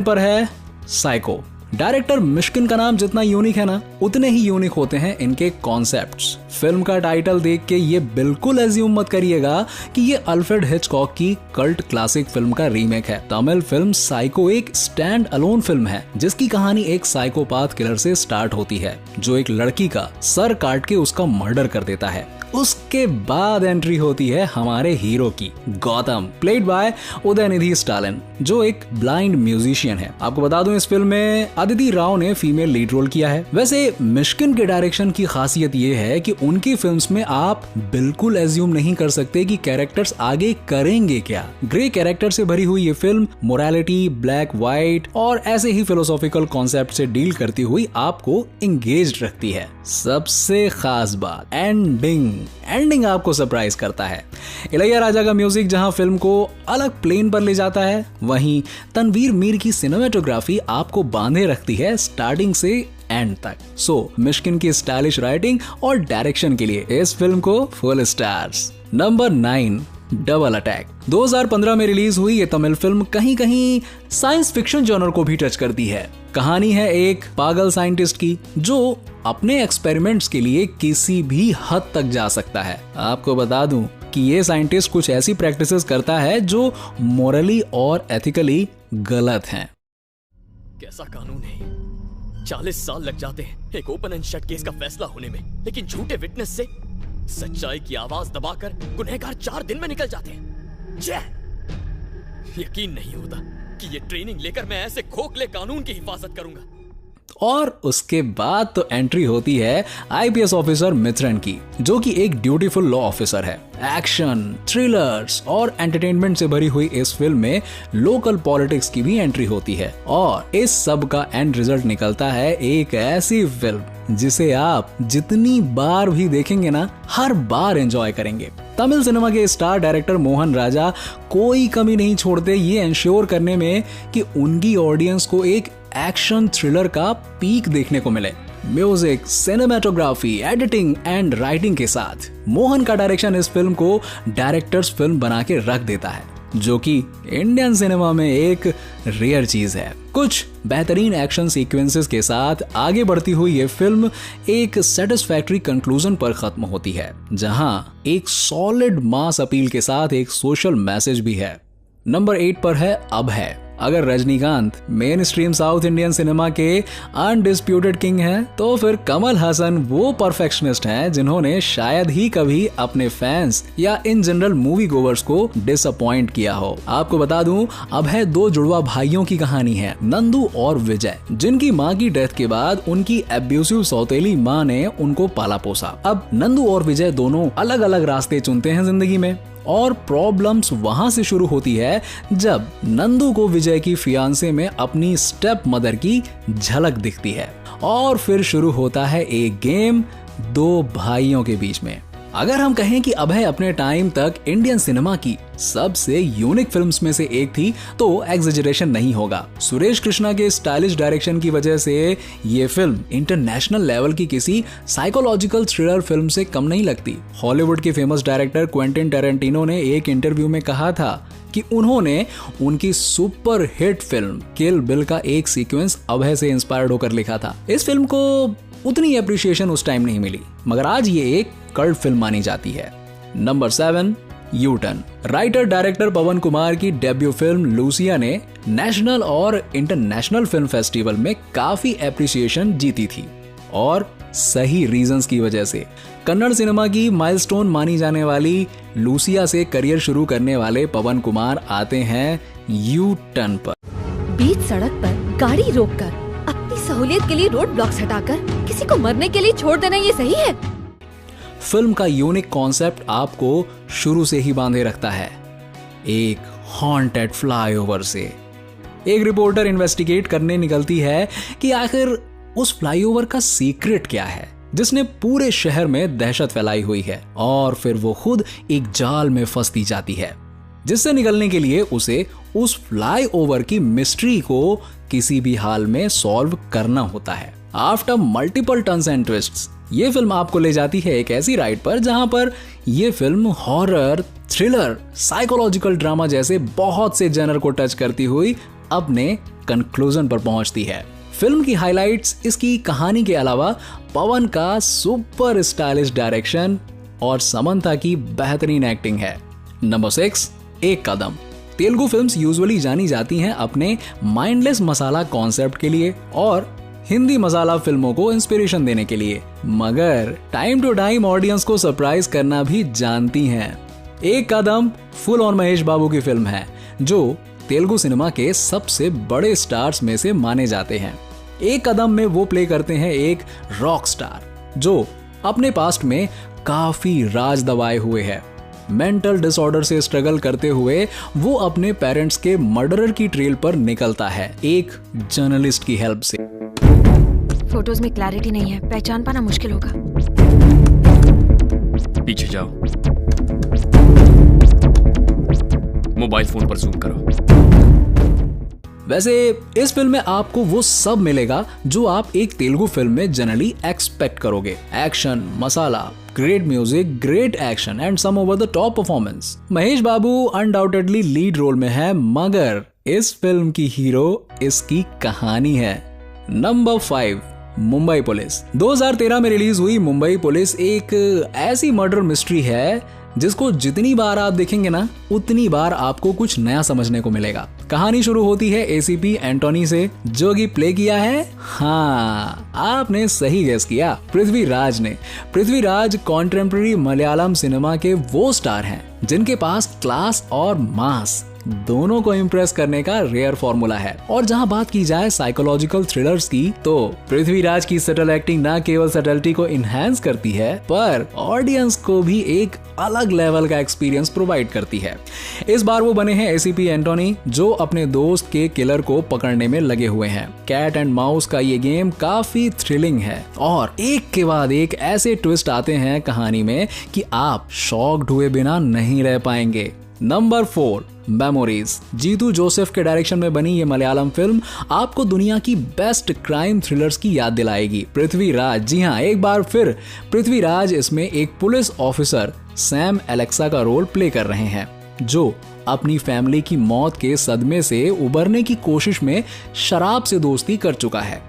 पर है psycho. Director Miskin का नाम जितना यूनिक है ना, उतने ही यूनिक होते हैं इनके कॉन्सेप्ट्स। फिल्म का टाइटल देख के ये बिल्कुल एज्यूम मत करिएगा कि ये अल्फ्रेड हिचकॉक की कल्ट क्लासिक फिल्म का रीमेक है। तमिल फिल्म साइको एक स्टैंड अलोन फिल्म है जिसकी कहानी एक साइकोपाथ किलर से स्टार्ट होती है जो एक लड़की का सर काट के उसका मर्डर कर देता है। उसके बाद एंट्री होती है हमारे हीरो की, गौतम, प्लेड बाय उदयनिधि स्टालिन, जो एक ब्लाइंड म्यूजिशियन है। आपको बता दूं, इस फिल्म में अदिति राव ने फीमेल लीड रोल किया है। वैसे मिश्किन के डायरेक्शन की खासियत ये है कि उनकी फिल्म्स में आप बिल्कुल एज्यूम नहीं कर सकते कि कैरेक्टर्स आगे करेंगे क्या। ग्रे कैरेक्टर से भरी हुई ये फिल्म मोरालिटी, ब्लैक व्हाइट और ऐसे ही फिलोसॉफिकल कॉन्सेप्ट से डील करती हुई आपको एंगेज्ड रखती है। सबसे खास बात एंडिंग आपको सरप्राइज करता है। इलैयाराजा का म्यूजिक जहां फिल्म को अलग प्लेन पर ले जाता है, वहीं तनवीर मीर की सिनेमेटोग्राफी आपको बांधे रखती है स्टार्टिंग से एंड तक। सो मिश्किन की स्टाइलिश राइटिंग और डायरेक्शन के लिए इस फिल्म को full stars. Number 9, double attack. 2015 में रिलीज हुई ये तमिल फिल्म कहीं कहीं साइंस फिक्शन जॉनर को भी टच करती है। कहानी है एक पागल साइंटिस्ट की जो अपने एक्सपेरिमेंट्स के लिए किसी भी हद तक जा सकता है। आपको बता दूं कि ये साइंटिस्ट कुछ ऐसी प्रैक्टिसेस करता है जो मोरली और एथिकली गलत हैं। कैसा कानून है, 40 साल लग जाते हैं एक ओपन एंड शट केस का फैसला होने में, लेकिन झूठे विटनेस से सच्चाई की आवाज दबाकर गुनहगार 4 दिन में निकल जाते हैं। यकीन नहीं होता कि ये ट्रेनिंग लेकर मैं ऐसे खोखले कानून की हिफाजत करूंगा। और उसके बाद तो एंट्री होती है आईपीएस ऑफिसर मित्रन की, जो कि एक ड्यूटीफुल लॉ ऑफिसर है। एक्शन, थ्रिलर्स और एंटरटेनमेंट से भरी हुई इस फिल्म में लोकल पॉलिटिक्स की भी एंट्री होती है और इस सब का एंड रिजल्ट निकलता है एक ऐसी फिल्म जिसे आप जितनी बार भी देखेंगे ना, हर बार एंजॉय करेंगे। तमिल सिनेमा के स्टार डायरेक्टर मोहन राजा कोई कमी नहीं छोड़ते ये इंश्योर करने में कि उनकी ऑडियंस को एक एक्शन थ्रिलर का पीक देखने को मिले। Music, cinematography, editing and writing के साथ मोहन का डायरेक्शन इस फिल्म को डायरेक्टर्स फिल्म बना के रख देता है, जो कि इंडियन सिनेमा में एक रेयर चीज है। कुछ बेहतरीन एक्शन सीक्वेंसेस के साथ आगे बढ़ती हुई ये फिल्म एक सेटिस्फैक्टरी कंक्लूजन पर खत्म होती है, जहां एक सॉलिड मास अपील के साथ एक सोशल मैसेज भी है। नंबर 8 पर है अब है। अगर Rajinikanth main stream south Indian cinema के अनडिस्प्यूटेड किंग हैं, तो फिर कमल हासन वो परफेक्शनिस्ट हैं जिन्होंने शायद ही कभी अपने फैंस या इन जनरल मूवी गोवर्स को डिसअपॉइंट किया हो। आपको बता दूं, अब है 2 जुड़वा भाइयों की कहानी है, नंदू और विजय, जिनकी माँ की डेथ के बाद उनकी एब्यूसिव सौतेली माँ ने उनको पाला पोसा। अब नंदू और विजय दोनों अलग अलग रास्ते चुनते हैं जिंदगी में, और प्रॉब्लम्स वहां से शुरू होती है जब नंदू को विजय की फियांसे में अपनी स्टेप मदर की झलक दिखती है, और फिर शुरू होता है एक गेम 2 भाइयों के बीच में। अगर हम कहें कि अभय अपने टाइम तक इंडियन सिनेमा की सबसे यूनिक फिल्म्स में से एक थी, तो एग्जेजरेशन नहीं होगा। सुरेश कृष्णा के स्टाइलिश डायरेक्शन की वजह से ये फिल्म इंटरनेशनल लेवल की किसी साइकोलॉजिकल थ्रिलर फिल्म से कम नहीं लगती। हॉलीवुड के फेमस डायरेक्टर क्वेंटिन टैरेंटिनो ने एक इंटरव्यू में कहा था कि उन्होंने उनकी सुपर हिट फिल्म किल बिल का एक सीक्वेंस अभय से इंस्पायर्ड होकर लिखा था। इस फिल्म को उतनी एप्रिसिएशन उस टाइम नहीं मिली, मगर आज ये एक कल्ट फिल्म मानी जाती है। Number 7, U turn. Writer director Pawan Kumar की डेब्यू फिल्म लूसिया ने नेशनल और इंटरनेशनल फिल्म फेस्टिवल में काफी एप्रिसिएशन जीती थी, और सही रीजंस की वजह से। कन्नड़ सिनेमा की माइलस्टोन मानी जाने वाली लूसिया से करियर शुरू करने वाले पवन कुमार आते हैं यू टर्न पर। बीच सड़क पर गाड़ी रोककर अपनी सहूलियत के लिए रोड ब्लॉक्स हटाकर किसी को मरने के लिए छोड़ देना, ये सही है? फिल्म का यूनिक कॉन्सेप्ट आपको शुरू से ही बांधे रखता है। एक हॉन्टेड फ्लाईओवर से एक रिपोर्टर इन्वेस्टिगेट करने निकलती है कि आखिर उस फ्लाईओवर का सीक्रेट क्या है जिसने पूरे शहर में दहशत फैलाई हुई है, और फिर वो खुद एक जाल में फंसती जाती है, जिससे निकलने के लिए उसे उस फ्लाईओवर की मिस्ट्री को किसी भी हाल में सॉल्व करना होता है। After multiple turns and twists, ये फिल्म आपको ले जाती है एक ऐसी राइड पर जहां पर ये film horror, thriller, psychological drama जैसे बहुत से जनर को टच करती हुई अपने कंक्लूजन पर पहुंचती है। फिल्म की हाइलाइट्स इसकी कहानी के अलावा पवन का सुपर स्टाइलिश डायरेक्शन और समंथा की बेहतरीन एक्टिंग है। नंबर 6, एक कदम। तेलुगु फिल्म्स यूजुअली जानी जाती हैं अपने माइंडलेस मसाला कॉन्सेप्ट के लिए और हिंदी मसाला फिल्मों को इंस्पिरेशन देने के लिए, मगर टाइम टू टाइम ऑडियंस को सरप्राइज करना भी जानती हैं। एक कदम फुल ऑन महेश बाबू की फिल्म है जो तेलुगु सिनेमा के सबसे बड़े स्टार्स में से माने जाते हैं। एक कदम में वो प्ले करते हैं एक रॉक स्टार जो अपने पास्ट में काफी राज दबाए हुए है। मेंटल डिसऑर्डर से स्ट्रगल करते हुए वो अपने पेरेंट्स के मर्डरर की ट्रेल पर निकलता है एक जर्नलिस्ट की हेल्प से। फोटोज में क्लैरिटी नहीं है, पहचान पाना मुश्किल होगा। पीछे जाओ, मोबाइल फोन पर जूम करो। वैसे इस फिल्म में आपको वो सब मिलेगा जो आप एक तेलुगु फिल्म में जनरली एक्सपेक्ट करोगे। Action, masala, great music, great action and some over the top performance. Mahesh Babu undoubtedly lead role में है, मगर इस फिल्म की हीरो इसकी कहानी है। Number 5, Mumbai police. 2013 में रिलीज हुई मुंबई पुलिस एक ऐसी मर्डर मिस्ट्री है जिसको जितनी बार आप देखेंगे ना उतनी बार आपको कुछ नया समझने को मिलेगा। कहानी शुरू होती है एसीपी एंटोनी से, जो कि प्ले किया है, हाँ आपने सही गेस किया, पृथ्वीराज ने। पृथ्वीराज कॉन्टेम्पररी मलयालम सिनेमा के वो स्टार हैं जिनके पास क्लास और मास दोनों को इम्प्रेस करने का रेयर फॉर्मूला है। और जहां बात की जाए साइकोलॉजिकल थ्रिलर्स की, तो पृथ्वीराज की सटल एक्टिंग ना केवल सटलिटी को इनहेंस करती है पर ऑडियंस को भी एक अलग लेवल का एक्सपीरियंस प्रोवाइड करती है। इस बार वो बने हैं एसीपी एंटोनी जो अपने दोस्त के किलर को पकड़ने में लगे हुए हैं। कैट एंड माउस का ये गेम काफी थ्रिलिंग है और एक के बाद एक ऐसे ट्विस्ट आते हैं कहानी में कि आप शॉक्ड हुए बिना नहीं रह पाएंगे। Number 4, memories. जीतू जोसेफ के डायरेक्शन में बनी ये मलयालम फिल्म आपको दुनिया की बेस्ट क्राइम थ्रिलर्स की याद दिलाएगी। पृथ्वीराज, जी हाँ एक बार फिर पृथ्वीराज इसमें एक पुलिस ऑफिसर सैम एलेक्सा का रोल प्ले कर रहे हैं जो अपनी फैमिली की मौत के सदमे से उबरने की कोशिश में शराब से दोस्ती कर चुका है।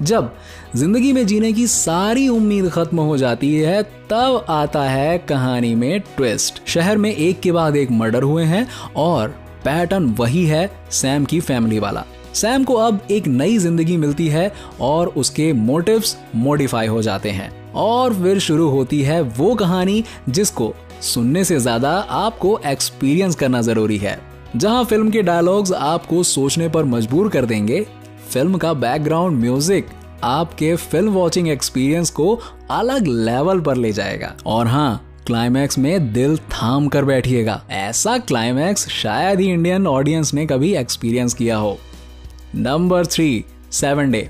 जब जिंदगी में जीने की सारी उम्मीद खत्म हो जाती है तब आता है कहानी में ट्विस्ट। शहर में एक के बाद एक मर्डर हुए हैं और पैटर्न वही है सैम की फैमिली वाला। सैम को अब एक नई जिंदगी मिलती है और उसके मोटिव्स मॉडिफाई हो जाते हैं और फिर शुरू होती है वो कहानी जिसको सुनने से ज्यादा आपको एक्सपीरियंस करना जरूरी है। जहां फिल्म के डायलॉग्स आपको सोचने पर मजबूर कर देंगे, फिल्म का बैकग्राउंड म्यूजिक आपके फिल्म वॉचिंग एक्सपीरियंस को अलग लेवल पर ले जाएगा। और हाँ, क्लाइमैक्स में दिल थाम कर बैठिएगा। ऐसा क्लाइमैक्स शायद ही इंडियन ऑडियंस ने कभी एक्सपीरियंस किया हो। Number 3, 7 day.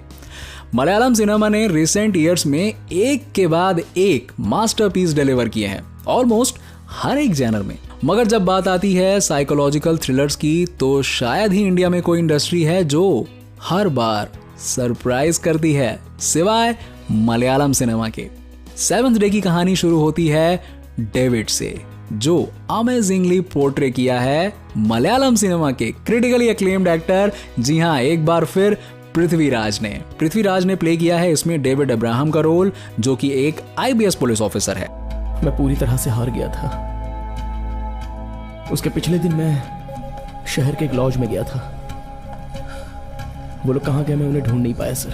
मलयालम सिनेमा ने रिसेंट ईयर्स में एक के बाद एक मास्टरपीस डिलीवर किए हैं ऑलमोस्ट हर एक जैनर में। मगर जब बात आती है साइकोलॉजिकल थ्रिलर्स की तो शायद ही इंडिया में कोई इंडस्ट्री है जो हर बार सरप्राइज करती है सिवाय मलयालम सिनेमा के। 7th डे की कहानी शुरू होती है डेविड से जो अमेजिंगली पोर्ट्रे किया है मलयालम सिनेमा के क्रिटिकली अक्लेम्ड एक्टर, जी हाँ एक बार फिर पृथ्वीराज ने प्ले किया है इसमें डेविड अब्राहम का रोल जो कि एक IPS पुलिस ऑफिसर है। मैं पूरी तरह से हार गया था। उसके पिछले दिन मैं शहर के एक लॉज में गया था। वो लोग कहाँ गए मैं उन्हें ढूंढ नहीं पाया सर।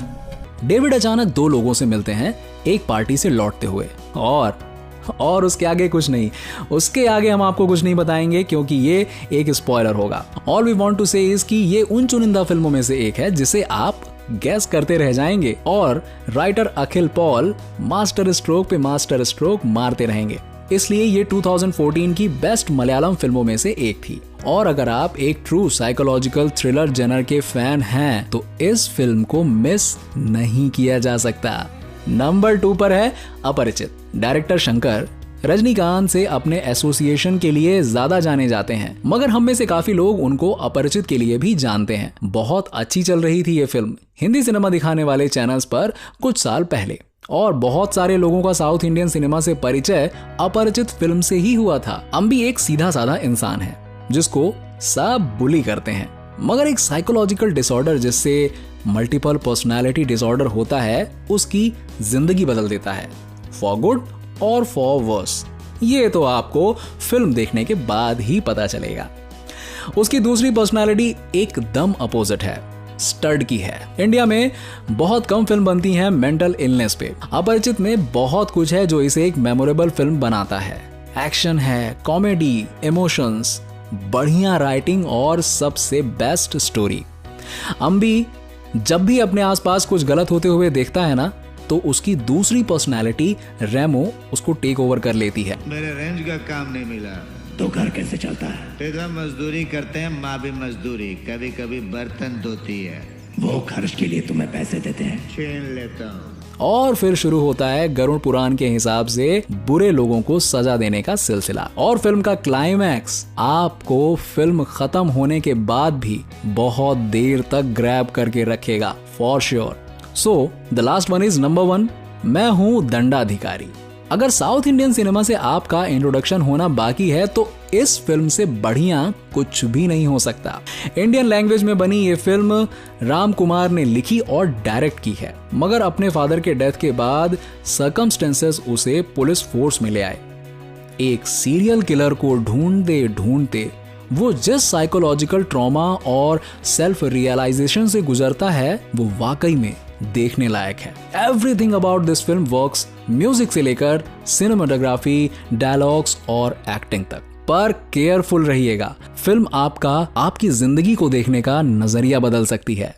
डेविड अचानक 2 लोगों से मिलते हैं एक पार्टी से लौटते हुए और उसके आगे कुछ नहीं, उसके आगे हम आपको कुछ नहीं बताएंगे क्योंकि ये एक स्पॉइलर होगा। ऑल वी वांट टू से इज कि ये उन चुनिंदा फिल्मों में से एक है जिसे आप गैस करते रह जाएंगे और राइटर अखिल पॉल मास्टर स्ट्रोक पे मास्टर स्ट्रोक मारते रहेंगे। इसलिए ये 2014 की बेस्ट मलयालम फिल्मों में से एक थी। और अगर आप एक ट्रू साइकोलॉजिकल थ्रिलर जनर के फैन हैं तो इस फिल्म को मिस नहीं किया जा सकता। नंबर 2 पर है अपरिचित। डायरेक्टर शंकर रजनीकांत से अपने एसोसिएशन के लिए ज्यादा जाने जाते हैं, मगर हम में से काफी लोग उनको अपरिचित के लिए भी जानते हैं। बहुत अच्छी चल रही थी ये फिल्म हिंदी सिनेमा दिखाने वाले चैनल्स पर कुछ साल पहले और बहुत सारे लोगों का साउथ इंडियन सिनेमा से परिचय अपरिचित फिल्म से ही हुआ था। अम्बी एक सीधा साधा इंसान है जिसको सब बुली करते हैं, मगर एक साइकोलॉजिकल डिसऑर्डर जिससे मल्टीपल पर्सनालिटी डिसऑर्डर होता है उसकी जिंदगी बदल देता है, फॉर गुड और फॉर वर्स। ये तो आपको फिल्म देखने के बाद ही पता चलेगा। उसकी दूसरी पर्सनालिटी एकदम अपोजिट है, स्टड की है। इंडिया में बहुत कम फिल्म बनती हैं मेंटल इलनेस पे। अपरिचित में बहुत कुछ है जो इसे एक मेमोरेबल फिल्म बनाता है। एक्शन है, कॉमेडी, इमोशंस, बढ़िया राइटिंग और सबसे बेस्ट स्टोरी। अम्बी जब भी अपने आसपास कुछ गलत होते हुए देखता है ना तो उसकी दूसरी पर्सनालिटी रेमो उसको टेक ओवर कर लेती है। मेरे रेंज का काम नहीं मिला तो घर कैसे चलता है? पिता मजदूरी करते हैं, माँ भी मजदूरी, कभी कभी बर्तन धोती है। वो खर्च के लिए तुम्हें पैसे देते हैं? छीन लेता हूँ। और फिर शुरू होता है गरुड़ पुराण के हिसाब से बुरे लोगों को सजा देने का सिलसिला। और फिल्म का क्लाइमैक्स आपको फिल्म खत्म होने के बाद भी बहुत देर तक ग्रैब करके रखेगा, for sure. So the last one is number 1, मैं हूं दंडाधिकारी। अगर साउथ इंडियन सिनेमा से आपका इंट्रोडक्शन होना बाकी है तो इस फिल्म से बढ़िया कुछ भी नहीं हो सकता। इंडियन लैंग्वेज में बनी ये फिल्म राम कुमार ने लिखी और डायरेक्ट की है, मगर अपने फादर के डेथ के बाद सर्कमस्टेंसेस उसे पुलिस फोर्स में ले आए। एक सीरियल किलर को ढूंढते ढूंढते वो जिस साइकोलॉजिकल ट्रॉमा और सेल्फ रियलाइजेशन से गुजरता है वो वाकई में देखने लायक है। Everything about this film works, music से लेकर सिनेमाटोग्राफी, डायलॉग्स और एक्टिंग तक। पर केयरफुल रहिएगा, फिल्म आपकी जिंदगी को देखने का नजरिया बदल सकती है।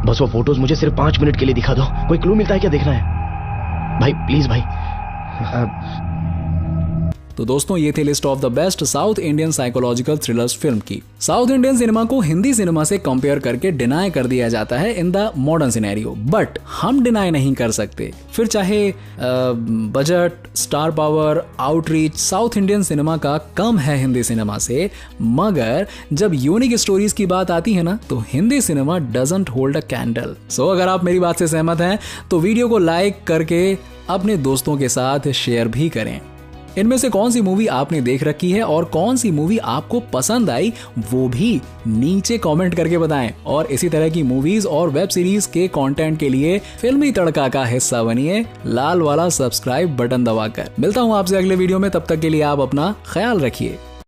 बस वो फोटोज मुझे सिर्फ 5 मिनट के लिए दिखा दो, कोई क्लू मिलता है क्या देखना है भाई, प्लीज भाई। तो दोस्तों ये थे list of the best south Indian psychological thrillers film की। साउथ इंडियन सिनेमा को हिंदी सिनेमा से कंपेयर करके डिनाई कर दिया जाता है in the modern scenario, but हम डिनाई नहीं कर सकते। फिर चाहे budget, star power, outreach south Indian cinema का कम है हिंदी सिनेमा से, मगर जब यूनिक स्टोरीज की बात आती है ना तो Hindi cinema doesn't hold a candle. So अगर आप मेरी बात से सहमत हैं तो वीडियो को लाइक करके अपने दोस्तों के साथ शेयर भी करें। इनमें से कौन सी मूवी आपने देख रखी है और कौन सी मूवी आपको पसंद आई वो भी नीचे कमेंट करके बताएं। और इसी तरह की मूवीज और वेब सीरीज के कंटेंट के लिए फिल्मी तड़का का हिस्सा बनिए लाल वाला सब्सक्राइब बटन दबाकर। मिलता हूं आपसे अगले वीडियो में, तब तक के लिए आप अपना ख्याल रखिए।